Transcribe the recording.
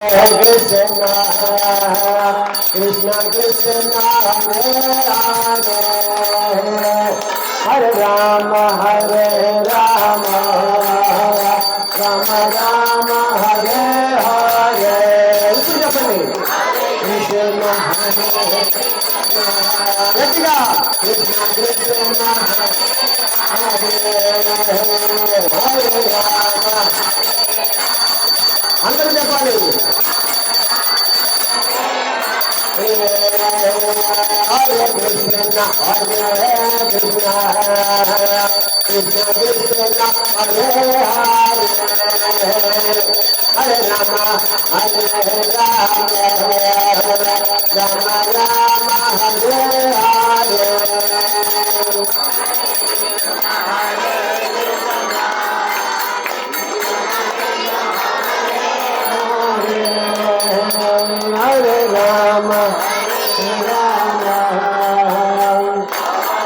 Krishna Krishna Krishna Hare Rama Hare Rama Rama Rama Hare Hare Krishna Krishna Hare Krishna Krishna Krishna Hare Hare Rama అందరూ చెప్పాలి Hare Krishna Hare Krishna Krishna Krishna Hare Hare Hare Rama Hare Rama Rama Rama Hare Hare Hare Rama